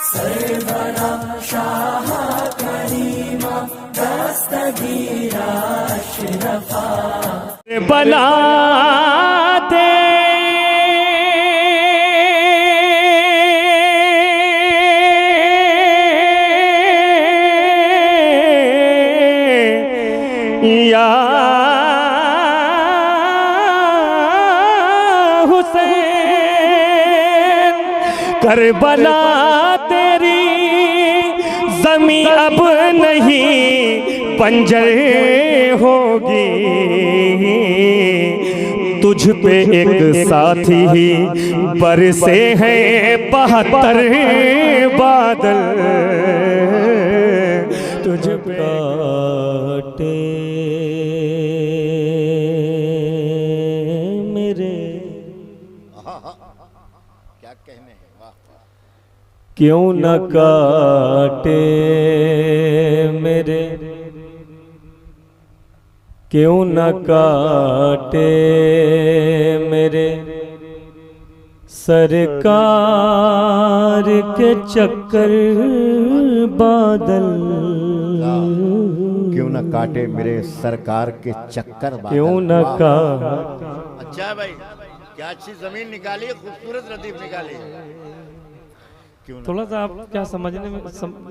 सरवरा शाह करीमा दस्तगीरा अशरफा बनाते या हुसैन करबला तेरी ज़मीं अब नहीं बंजर होगी, तुझ पे एक साथी ही बरसे हैं 72 बादल, तुझ पे काटे मेरे क्या कहने हैं, वाह क्यों न काटे मेरे, क्यों न काटे मेरे सरकार के चक्कर बादल, क्यों न काटे मेरे सरकार के चक्कर बादल। क्यों न काटे। अच्छा है भाई, क्या अच्छी जमीन निकाली है, खूबसूरत लतीफ निकाली है। क्यों न थोड़ा सा आप क्या समझने में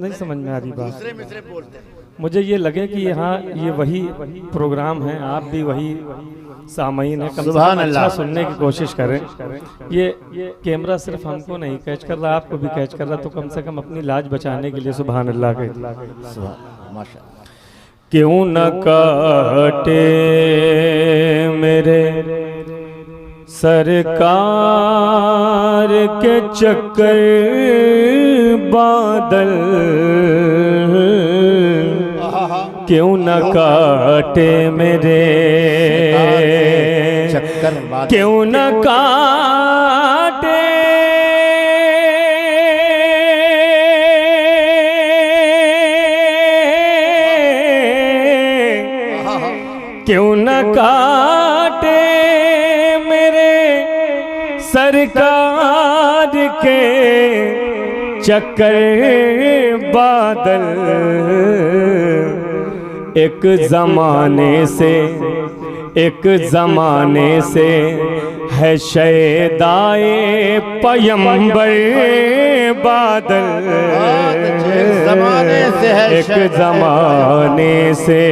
नहीं समझ में आ रही बात। दूसरे मिसरे बोलते हैं। मुझे ये लगे कि हाँ ये वही प्रोग्राम है, आप भी वही सामईन है, कम से कम अच्छा सुनने की कोशिश करें। ये कैमरा सिर्फ हमको नहीं कैच कर रहा, आपको भी कैच कर रहा, तो कम से कम अपनी लाज बचाने के लिए सुभान अल्लाह के माशाअल्लाह। क्यों न काटे मेरे सरकार के चक्कर बादल, क्यों न काटे मेरे चक्कर बादल, क्यों न काटे क्यों न काटे मेरे सरकार के चक्कर बादल, एक ज़माने से है शैदाए पयंबर बादल, एक ज़माने से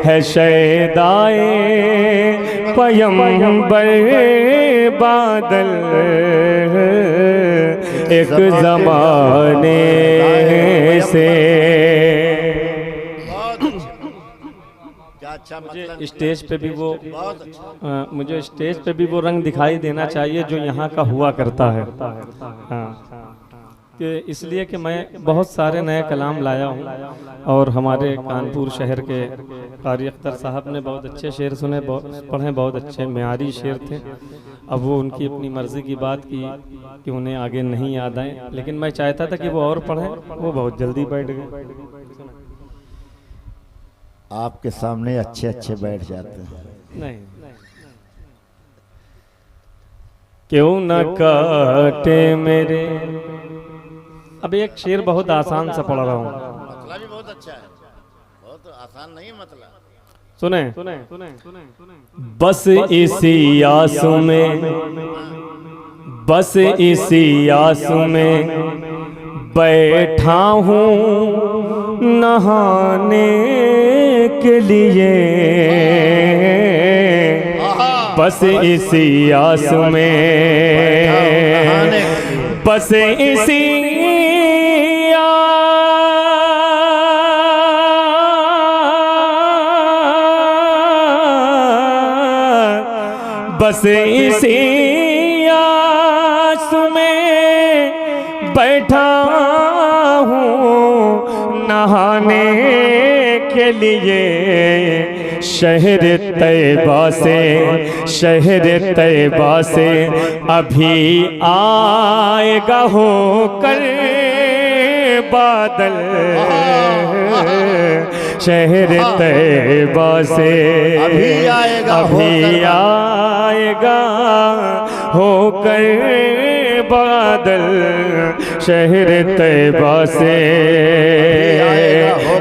है शैदाए पयंबर बादल, एक ज़माने से। अच्छा मुझे मतलब स्टेज पे भी वो बहुत अच्छा। मुझे स्टेज पे भी वो रंग दिखाई देना चाहिए जो यहाँ का हुआ करता है। हाँ, कि इसलिए कि मैं बहुत सारे नए कलाम लाया हूँ और हमारे कानपुर शहर के कारी अख्तर साहब ने बहुत अच्छे शेर सुने, पढ़े, बहुत अच्छे मेयारी शेर थे। अब वो उनकी अपनी मर्ज़ी की बात की कि उन्हें आगे नहीं याद आए, लेकिन मैं चाहता था कि वो और पढ़ें, वो बहुत जल्दी बैठ गए। आपके सामने अच्छे अच्छे बैठ जाते हैं। नहीं, क्यों न काटे मेरे। अब एक शेर बहुत आसान सा पढ़ रहा हूँ, मतलब भी बहुत अच्छा है, बहुत आसान नहीं है मतलब। सुने। बस इसी आंसू में, बस इसी आंसू में बैठा हूँ नहाने के लिए, बस इसी आंसू में, बस इसी बस इसी आस में बैठा हूँ नहाने के लिए, शहर तैबा से, शहर तैबा से अभी आएगा होकर बादल, शहर तैबा से अभी आएगा होकर बादल शहर तैयबा से,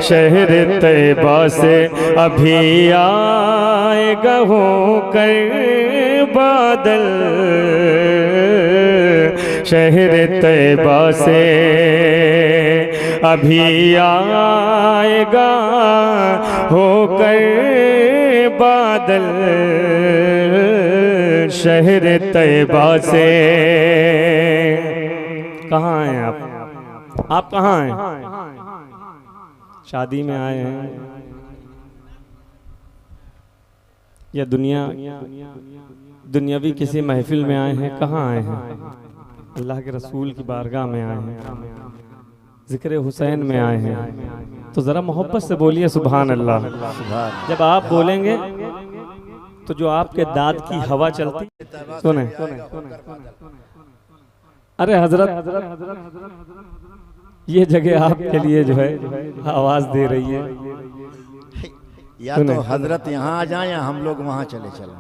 शहर तैयबा से अभी आएगा होकर बादल, शहर तैयबा से अभी आएगा होकर बादल, शहर तैयबा से। कहाँ हैं आप कहाँ हैं? शादी में आए हैं या दुनियावी किसी महफिल में आए हैं? कहाँ आए हैं? अल्लाह के रसूल की बारगाह में आए हैं, जिक्र हुसैन में आए हैं। तो जरा मोहब्बत से बोलिए सुभान अल्लाह। जब आप बोलेंगे तो जो आपके दाद की हवा चलती, सुने अरे हजरत, ये जगह आपके लिए जो है आवाज दे रही है। या तो हजरत यहाँ आ जाए या हम लोग वहाँ चले चलें।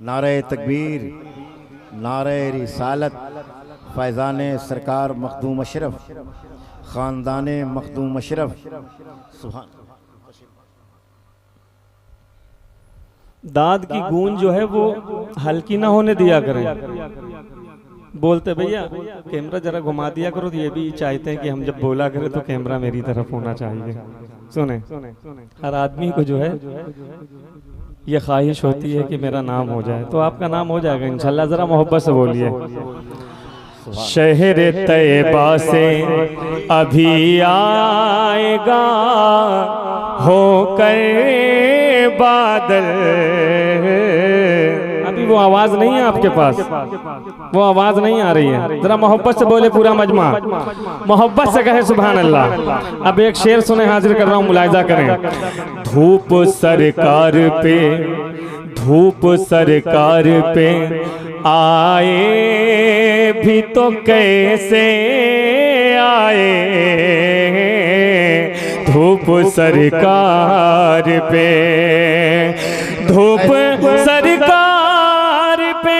नारे तकबीर, नारे रिसालत, फैज़ान सरकार मखदूम अशरफ, ख़ानदान मखदूम अशरफ। सुभान। दाद की गूंज जो है वो हल्की ना होने दिया करें। बोलते भैया कैमरा जरा घुमा दिया करो, तो ये भी चाहते हैं कि हम जब बोला करें तो कैमरा मेरी तरफ होना चाहिए। सुने, हर आदमी को जो है ये ख्वाहिश होती है कि मेरा नाम हो जाए, तो आपका नाम हो जाएगा इंशाल्लाह। जरा मोहब्बत से बोलिए। शहर तैयबा से अभी आएगा होकर बादल। अभी वो आवाज नहीं है आपके पास, वो आवाज नहीं आ रही है। जरा मोहब्बत से बोले पूरा मजमा, मोहब्बत से कहे सुभान अल्लाह। अब एक शेर सुने, हाजिर कर रहा हूँ, मुलाहिजा करें। धूप सरकार पे, धूप सरकार पे आए भी तो कैसे आए, धूप सरकार पे, धूप सरकार पे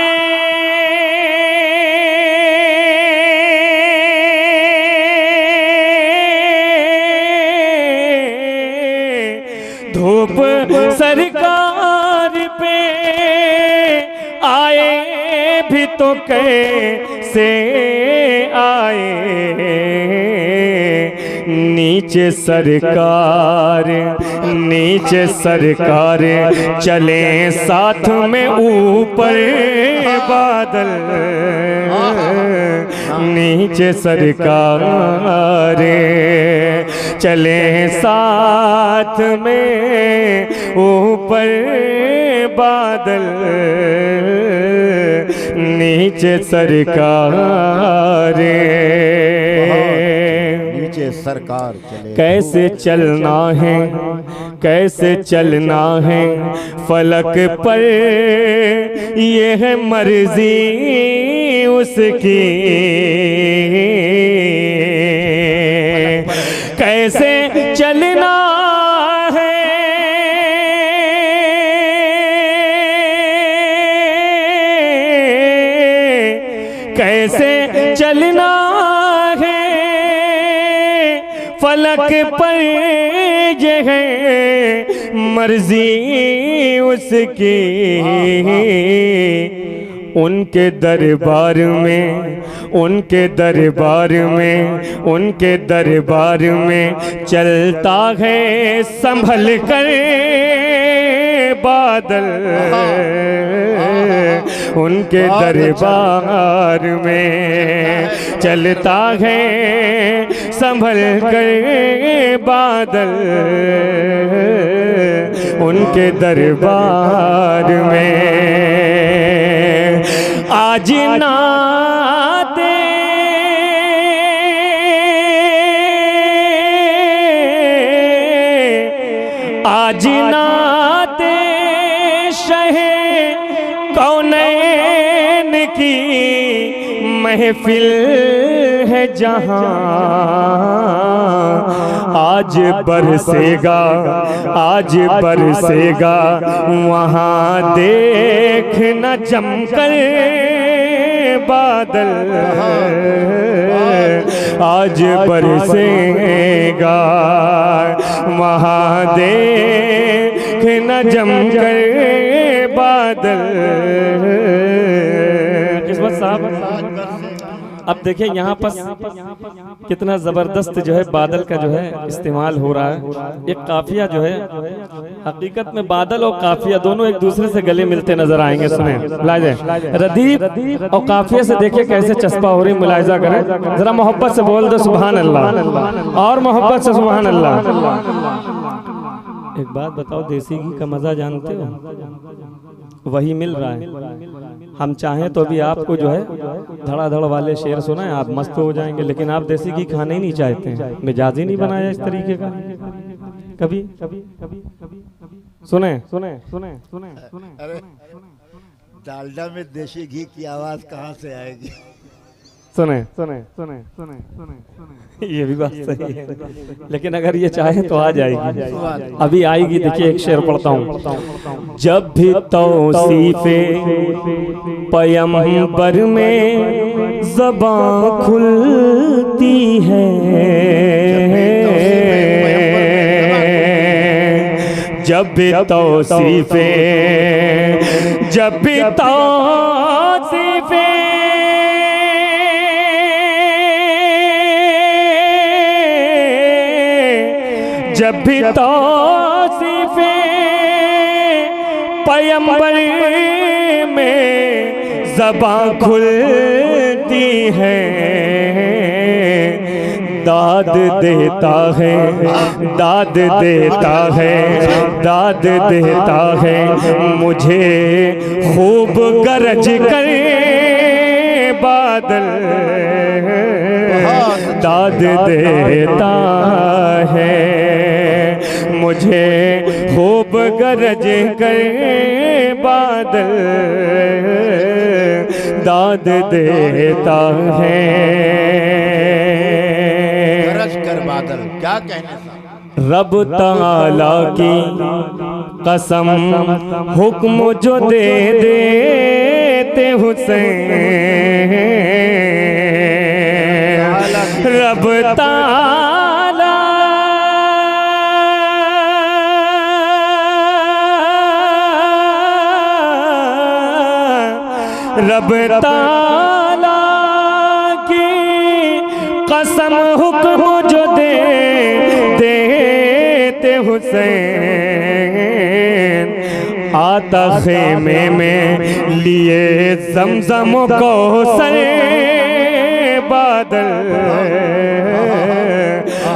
धूप सरकार पे आए भी तो कैसे आए, नीचे सरकार, नीचे सरकार चले साथ में ऊपर बादल, नीचे सरकार चले साथ में ऊपर बादल, नीचे सरकार, नीचे सरकार चले। कैसे चलना है, कैसे चलना है फलक पर, ये है मर्जी उसकी, कैसे चलना है, कैसे चलना है फलक पर, ये है मर्जी उसकी। उनके दरबार में, उनके दरबार में, उनके दरबार में चलता है संभल कर बादल, उनके दरबार में चलता है संभल कर बादल, उनके दरबार में आज नाते आज नाते शहे कौनैन की महफिल है जहां आज बरसेगा, आज बरसेगा वहां देखना जमकर बादल, आज बरसेगा वहां देखना जमकर बादल। किस्मत साहब अब देखिए यहाँ पर कितना जबरदस्त जो है बादल का जो है इस्तेमाल हो रहा है। एक काफिया जो है, हकीकत में बादल और काफिया दोनों एक दूसरे से गले मिलते नजर आएंगे। सुने लाजे रदीफ और काफिया से देखिए कैसे चस्पा हो रही, मुलाहिजा करें जरा, मोहब्बत से बोल दो सुभान अल्लाह, और मोहब्बत से सुभान अल्लाह। एक बात बताओ, देसी घी का मजा जानते हो? वही मिल रहा है। हम चाहें तो भी आपको जो है धड़ाधड़ वाले शेर सुनाएं, आप मस्त हो जाएंगे, लेकिन आप देसी घी खाने ही नहीं चाहते हैं। मिजाज ही नहीं बनाया इस तरीके का कभी। सुने सुने सुने सुने सुने। अरे डालडा में देसी घी की आवाज कहाँ से आएगी? सुने सुने सुने सुने सुने सुने, ये भी बात सही है, लेकिन अगर ये चाहे तो आ जाएगी, अभी आएगी। देखिए एक शेर पढ़ता हूँ। जब भी तौसीफे पैगंबर में ज़बान खुलती है, जब भी तौसीफे, जब भी तौसीफे जब भी तौसीफे पैगंबर में ज़बान खुलती है, दाद देता है, दाद देता है, दाद देता है मुझे खूब गरज कर बादल, दाद देता है मुझे खूब गरज कर बादल, दाद देता है। गरज कर बादल क्या कहने से? रब ताला की कसम हुक्म जो दे देते हुसैन, रब ताला रब ताला की कसम हुक्म जो दे देते हुसैन, आता खेमे में लिए ज़मज़म को सरे बादल,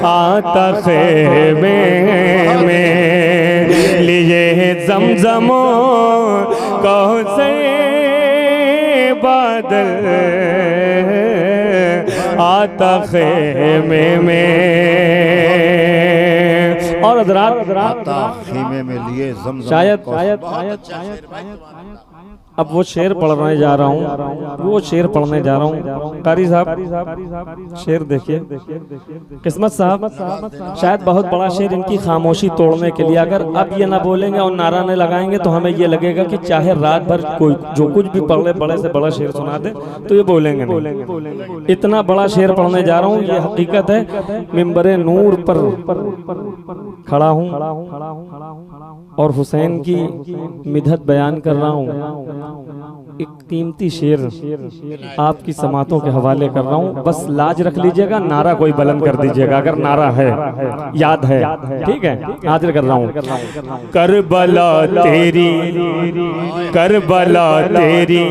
आता खेमे में लिए ज़मज़म को सरे बादल, आता खेमे में। और आता खीमे में लिए ज़मज़म शायद अब वो शेर पढ़ने जा रहा हूँ, वो शेर पढ़ने जा रहा हूँ। कारी साहब शेर देखिए, किस्मत साहब शायद बहुत बड़ा शेर इनकी खामोशी तोड़ने के लिए, अगर अब ये ना बोलेंगे और नारा न लगाएंगे तो हमें ये लगेगा कि चाहे रात भर कोई जो कुछ भी पढ़ ले, बड़े से बड़ा शेर सुना दे तो ये बोलेंगे नहीं। इतना बड़ा शेर पढ़ने जा रहा हूँ, ये हकीकत है। मिंबरे नूर पर खड़ा हूँ और हुसैन की मिदहत बयान कर रहा हूँ। एक कीमती शेर आपकी समातों के हवाले कर रहा हूँ, बस लाज रख लीजिएगा, नारा कोई बुलंद कर दीजिएगा अगर नारा है, याद है, ठीक है? हाजिर कर रहा हूँ। करबला तेरी, करबला तेरी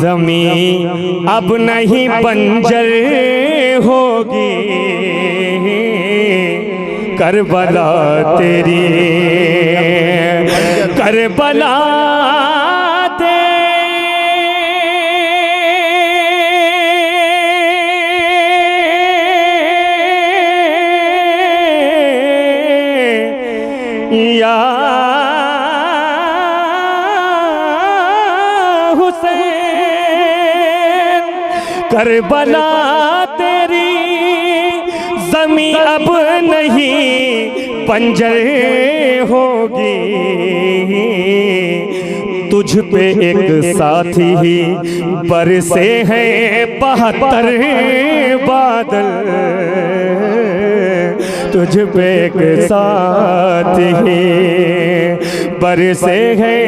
ज़मीं अब नहीं बंजर होगी, करबला तेरी, करबला या हुसैन करबला तेरी ज़मीं अब नहीं बंजर होगी, तुझ पे एक साथी ही बरसे हैं 72 बादल, तुझ पे एक साथी ही बरसे हैं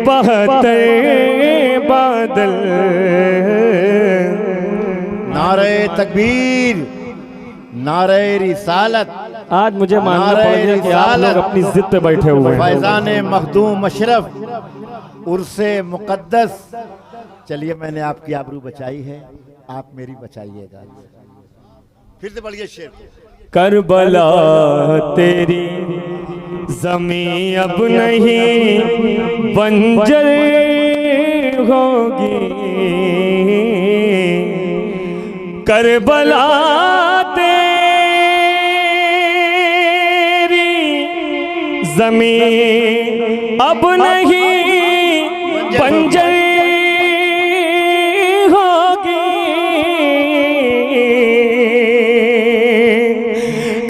72 बादल। नारे तकबीर, नारे रिसालत। आज मुझे मानना पड़ गया कि आप लोग अपनी जिद पे बैठे हुए हैं। फैजान मखदूम अशरफ उर्से मुक़द्दस। चलिए मैंने आपकी आबरू बचाई है, आप मेरी बचाइएगा। फिर से पढ़िए शेर। करबला तेरी ज़मीं अब नहीं बंजर होगी, करबला ज़मीं अब नहीं बंजर होगी,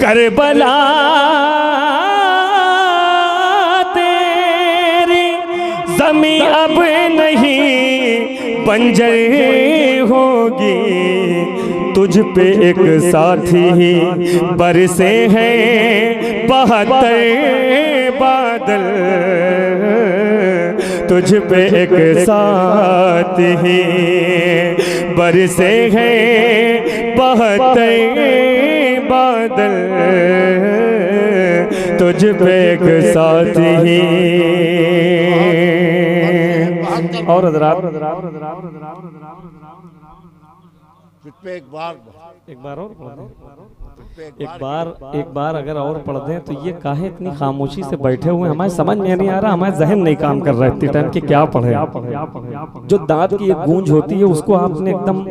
करबला तेरी ज़मीं अब नहीं बंजर होगी, तुझ पे एक साथी ही बरसे हैं 72 बादल, तुझ पे एक साथी ही बरसे हैं 72 बादल, तुझ पे एक साथी ही। और पे एक बार और एक बार अगर और पढ़ दें तो ये काहे इतनी खामोशी से बैठे हुए, हमारे समझ में नहीं आ रहा, हमारे जहन नहीं काम कर रहा है इतनी टाइम कि क्या पढ़े। जो दांत की एक गूंज होती है उसको आपने एकदम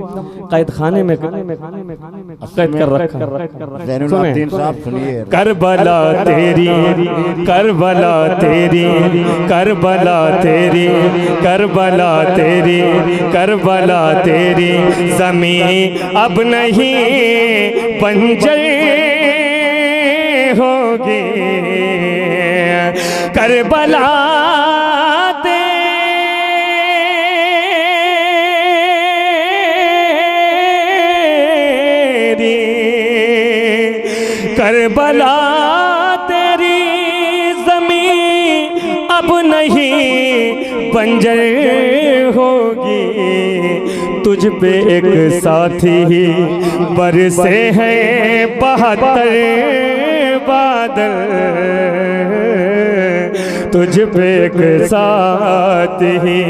कैद खाने में कैद कर रखा। सुनिए। करबला तेरी, करबला तेरी, करबला तेरी, करबला तेरी, करबला तेरी ज़मीं अब नहीं बंजर होगी, करबला तेरी, करबला तेरी ज़मीं अब नहीं बंजर होगी, तुझ पे एक साथी ही बरसे हैं 72 बादल, तुझ पे एक साथी ही